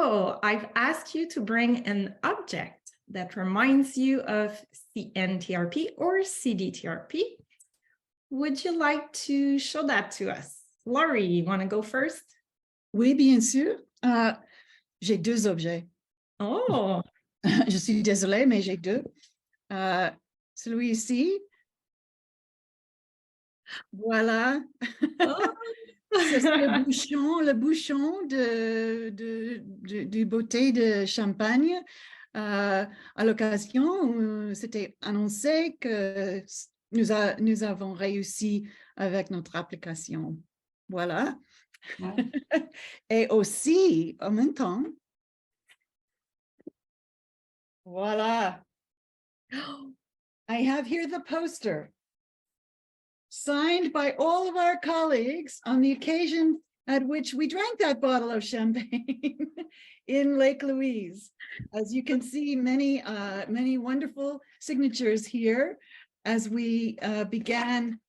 So I've asked you to bring an object that reminds you of CNTRP or CDTRP. Would you like to show that to us? Laurie, you want to go first? Oui, bien sûr. J'ai deux objets. Oh, Je suis désolée, mais j'ai deux. Celui-ci, voilà. oh. C'est le bouchon du bouteille de champagne. À l'occasion où c'était annoncé que nous avons réussi avec notre application. Voilà. Ouais. Et aussi, en même temps, voilà. I have here the poster signed by all of our colleagues on the occasion at which we drank that bottle of champagne in Lake Louise. As you can see, many wonderful signatures here as we began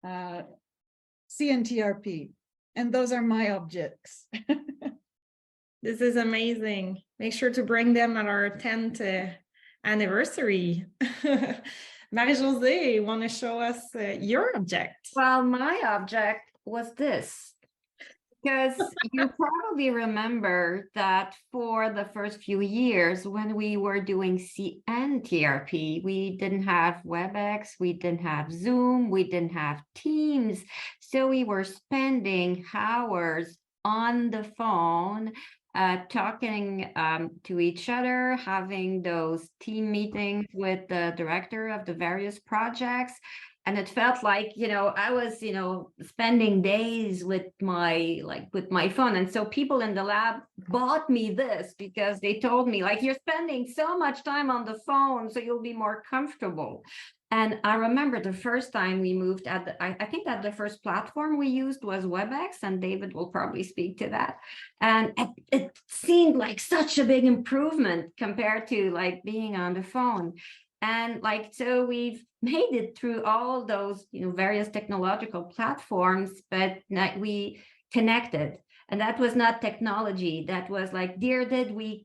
CNTRP. And those are my objects. This is amazing. Make sure to bring them at our 10th anniversary. Marie-Josée, want to show us your object? Well, my object was this, because you probably remember that for the first few years when we were doing CNTRP, we didn't have WebEx, we didn't have Zoom, we didn't have Teams. So we were spending hours on the phone, talking to each other, having those team meetings with the director of the various projects. And it felt like, I was, spending days with my phone. And so people in the lab bought me this because they told me, like, you're spending so much time on the phone, so you'll be more comfortable. And I remember the first time we moved I think that the first platform we used was WebEx, and David will probably speak to that. And it seemed like such a big improvement compared to like being on the phone. And so we've made it through all those, various technological platforms, but we connected. And that was not technology. That was like, we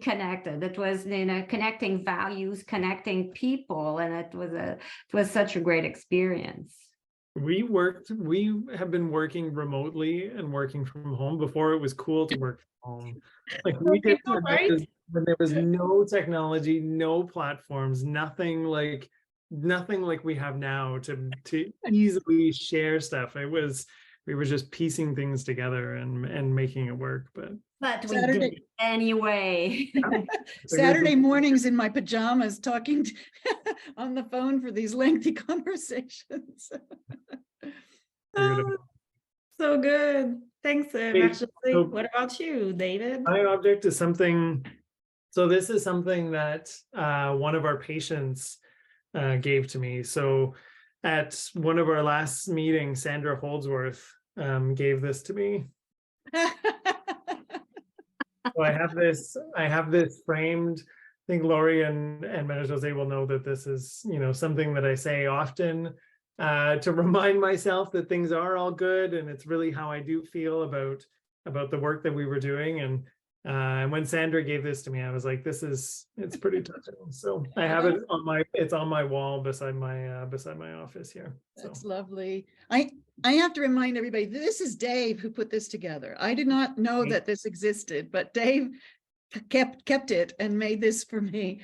connected. It was, connecting values, connecting people. And it was such a great experience. We have been working remotely and working from home before it was cool to work from home. Like we did when there was no technology, no platforms, nothing like we have now to easily share stuff. We were just piecing things together and making it work, but we did it anyway. Saturday mornings in my pajamas talking on the phone for these lengthy conversations. So good. Thanks, Marie-Josée. What about you, David? My object is something. So this is something that one of our patients gave to me. So at one of our last meetings, Sandra Holdsworth gave this to me. So I have this framed. I think Laurie and Marie-Josée will know that this is, something that I say often to remind myself that things are all good, and it's really how I do feel about the work that we were doing. And when Sandra gave this to me, I was like, it's pretty touching. So I have it it's on my wall beside my office here. That's lovely. I have to remind everybody, this is Dave who put this together. I did not know that this existed, but Dave kept it and made this for me.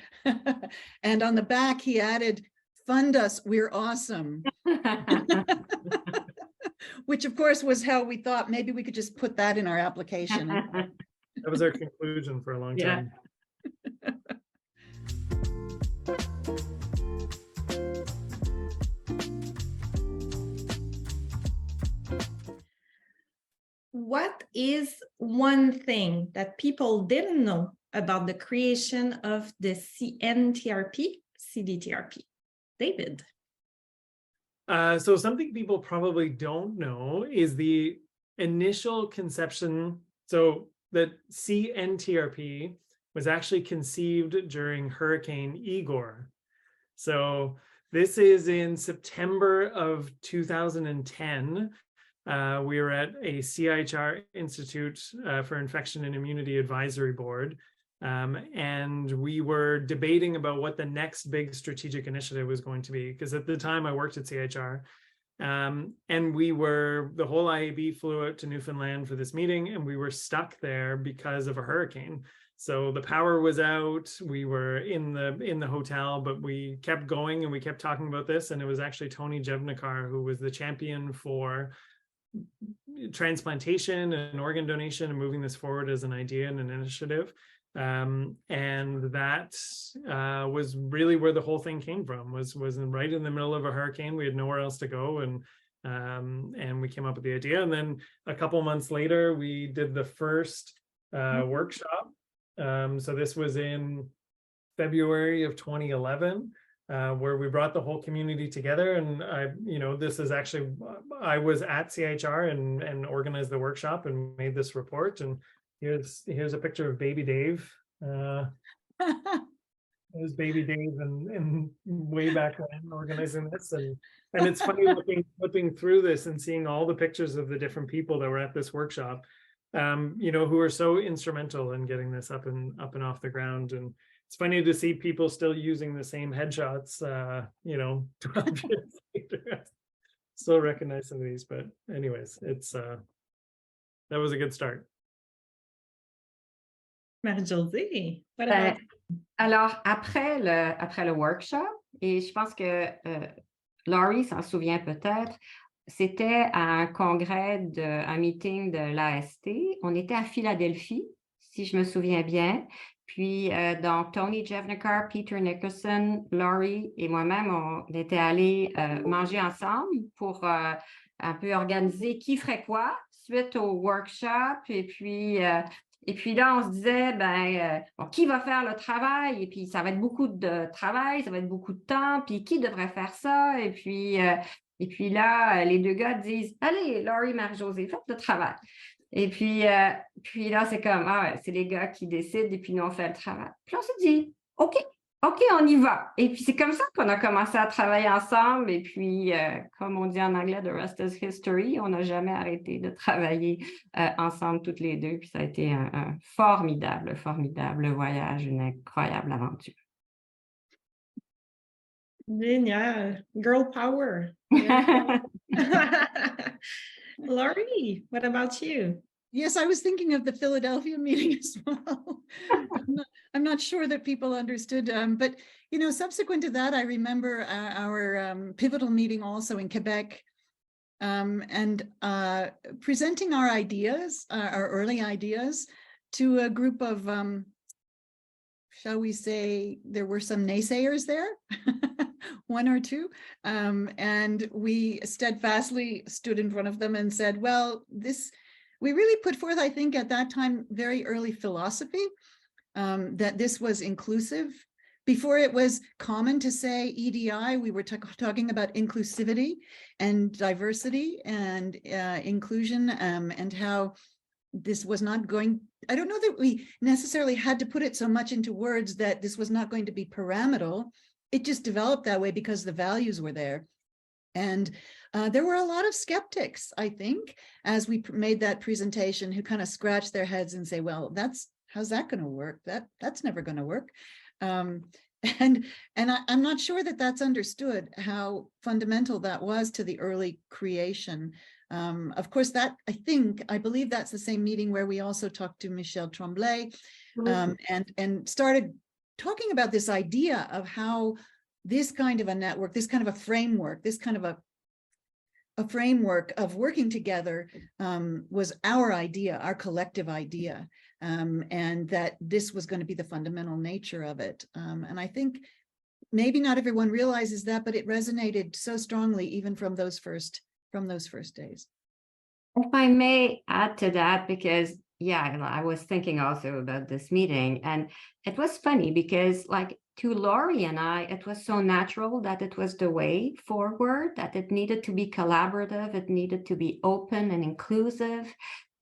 And on the back, he added, "Fund us, we're awesome." Which of course was how we thought maybe we could just put that in our application. That was our conclusion for a long time. What is one thing that people didn't know about the creation of the CNTRP, CDTRP? David. So something people probably don't know is the initial conception. So that CNTRP was actually conceived during Hurricane Igor. So this is in September of 2010. we were at a CIHR Institute for Infection and Immunity Advisory Board. And we were debating about what the next big strategic initiative was going to be, because at the time I worked at CIHR. And the whole IAB flew out to Newfoundland for this meeting, and we were stuck there because of a hurricane. So the power was out. We were in the hotel, but we kept going and we kept talking about this. And it was actually Tony Jevnikar, who was the champion for transplantation and organ donation and moving this forward as an idea and an initiative. And that was really where the whole thing came from, was right in the middle of a hurricane. We had nowhere else to go, and we came up with the idea. And then a couple months later, we did the first workshop. So this was in February of 2011, where we brought the whole community together. And this is actually, I was at CIHR and organized the workshop and made this report. And here's a picture of baby Dave. It was baby Dave and way back when organizing this. And it's funny flipping through this and seeing all the pictures of the different people that were at this workshop, who are so instrumental in getting this up and off the ground. And it's funny to see people still using the same headshots, 12 years later. Still recognize some of these, but anyways, that was a good start. Marie-Josée, what about? Alors, après le workshop, et je pense que Laurie s'en souvient peut-être, c'était à un congrès, un meeting de l'AST. On était à Philadelphie, si je me souviens bien. Puis, donc, Tony Jevnikar, Peter Nickerson, Laurie et moi-même, on était allés manger ensemble pour un peu organiser qui ferait quoi suite au workshop. Et puis là, on se disait, qui va faire le travail? Et puis, ça va être beaucoup de travail, ça va être beaucoup de temps. Puis, qui devrait faire ça? Et puis là, les deux gars disent, allez, Laurie, Marie-Josée, faites le travail. Et puis là, c'est comme, c'est les gars qui décident et puis nous, on fait le travail. Puis on s'est dit, OK, on y va. Et puis c'est comme ça qu'on a commencé à travailler ensemble. Et puis, comme on dit en anglais, the rest is history. On n'a jamais arrêté de travailler ensemble toutes les deux. Puis ça a été un formidable voyage, une incroyable aventure. Génial. Girl power. Laurie, what about you? Yes, I was thinking of the Philadelphia meeting as well. I'm not sure that people understood, but subsequent to that, I remember our pivotal meeting also in Quebec, and presenting our ideas, our early ideas, to a group of, shall we say, there were some naysayers there, one or two, and we steadfastly stood in front of them and said, well, we really put forth, I think, at that time, very early philosophy, that this was inclusive. Before it was common to say EDI, we were talking about inclusivity and diversity and inclusion, and how this was not going, I don't know that we necessarily had to put it so much into words that this was not going to be pyramidal. It just developed that way because the values were there. And there were a lot of skeptics, I think, as we made that presentation, who kind of scratched their heads and say, well, how's that going to work? That's never going to work. And I'm not sure that that's understood, how fundamental that was to the early creation. Of course, I believe that's the same meeting where we also talked to Michel Tremblay, and started talking about this idea of how this kind of a network, this kind of a framework, this kind of a framework of working together was our idea, our collective idea, and that this was going to be the fundamental nature of it. And I think maybe not everyone realizes that, but it resonated so strongly even from those first days. If I may add to that, because I was thinking also about this meeting, and it was funny because, like, to Laurie and I, it was so natural that it was the way forward, that it needed to be collaborative, it needed to be open and inclusive.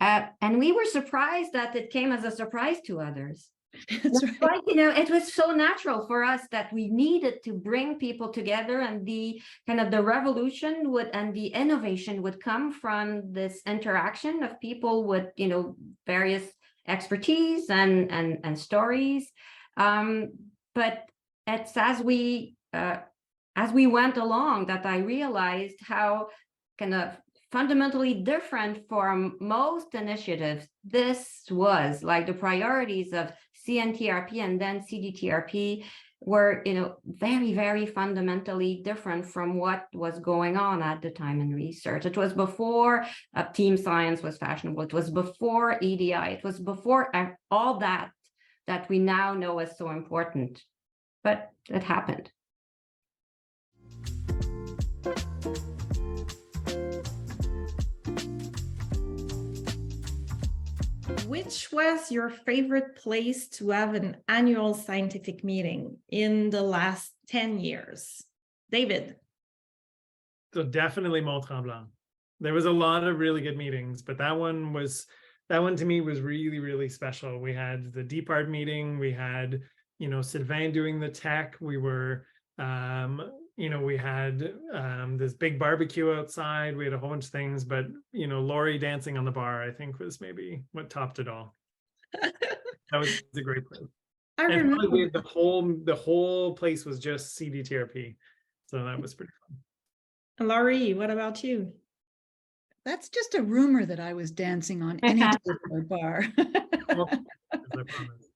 And we were surprised that it came as a surprise to others. That's right. Right, it was so natural for us that we needed to bring people together, and the kind of the revolution and the innovation would come from this interaction of people with, various expertise and stories. But it's as we went along that I realized how kind of fundamentally different from most initiatives this was. Like the priorities of CNTRP and then CDTRP were, very, very fundamentally different from what was going on at the time in research. It was before team science was fashionable. It was before EDI. It was before all that we now know is so important. But it happened. Which was your favorite place to have an annual scientific meeting in the last 10 years? David? So definitely Mont Tremblant. There was a lot of really good meetings, but that one to me was really, really special. We had the Deep Art meeting, we had, Sylvain doing the tech, we were, we had this big barbecue outside, we had a whole bunch of things, but, Laurie dancing on the bar, I think was maybe what topped it all. That was a great place. I And remember probably the whole place was just CDTRP. So that was pretty fun. Laurie, what about you? That's just a rumor that I was dancing on any table or bar. Well, as I promised.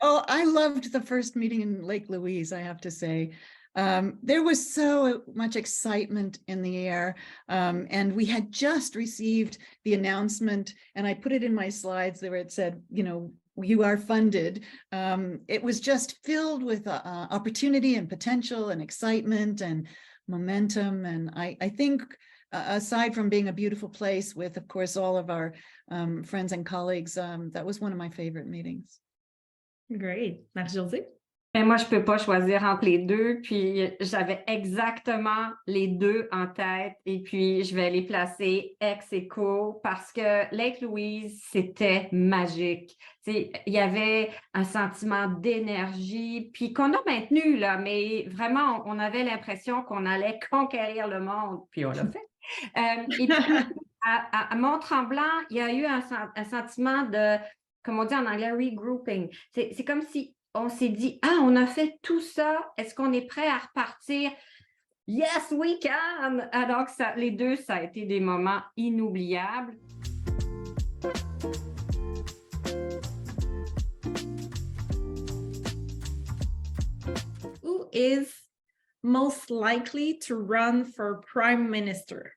Oh, I loved the first meeting in Lake Louise, I have to say. There was so much excitement in the air, and we had just received the announcement, and I put it in my slides where it said, you are funded. It was just filled with opportunity and potential and excitement and momentum. And I think aside from being a beautiful place with, of course, all of our friends and colleagues, that was one of my favorite meetings. Great. Marie-Josée? Et moi, je peux pas choisir entre les deux, puis j'avais exactement les deux en tête, et puis je vais les placer ex aequo parce que Lake Louise, c'était magique. Il y avait un sentiment d'énergie, puis qu'on a maintenu, là, mais vraiment, on avait l'impression qu'on allait conquérir le monde, puis on l'a fait. Et puis, à Mont-Tremblant, il y a eu un sentiment de, comme on dit en anglais, regrouping. C'est comme si on s'est dit, on a fait tout ça, est-ce qu'on est prêt à repartir? Yes, we can! Alors que les deux, ça a été des moments inoubliables. Who is most likely to run for Prime Minister?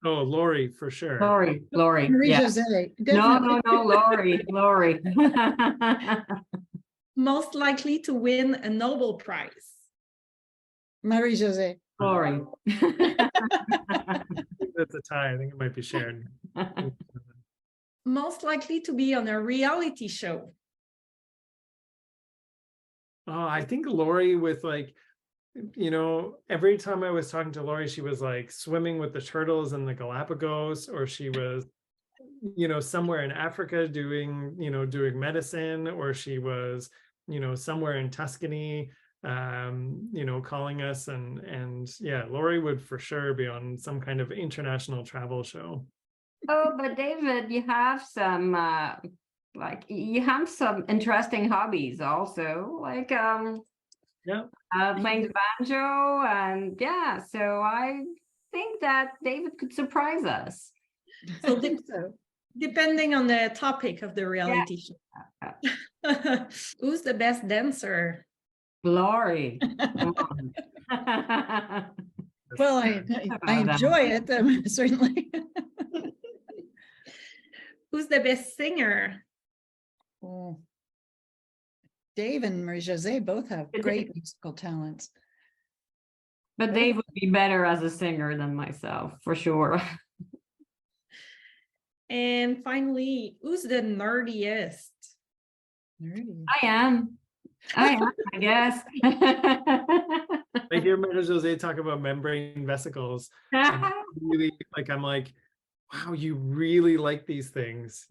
Oh, Laurie, for sure. Laurie. Marie-Josée, No, Laurie. Most likely to win a Nobel Prize? Marie-Josée. Laurie. That's a tie. I think it might be shared. Most likely to be on a reality show? Oh, I think Laurie with every time I was talking to Laurie, she was like swimming with the turtles in the Galapagos, or she was, somewhere in Africa doing medicine, or she was, somewhere in Tuscany, calling us and yeah, Laurie would for sure be on some kind of international travel show. Oh, but David, you have some interesting hobbies also, like playing the banjo, and so I think that David could surprise us. So, depending on the topic of the reality show. Who's the best dancer? Laurie. Well, I enjoy it, certainly. Who's the best singer? Oh. Dave and Marie-Josée both have great musical talents. But Dave would be better as a singer than myself, for sure. And finally, who's the nerdiest? Nerdy. I am, I guess. I hear Marie-Josée talk about membrane vesicles. Really, I'm like, wow, you really like these things.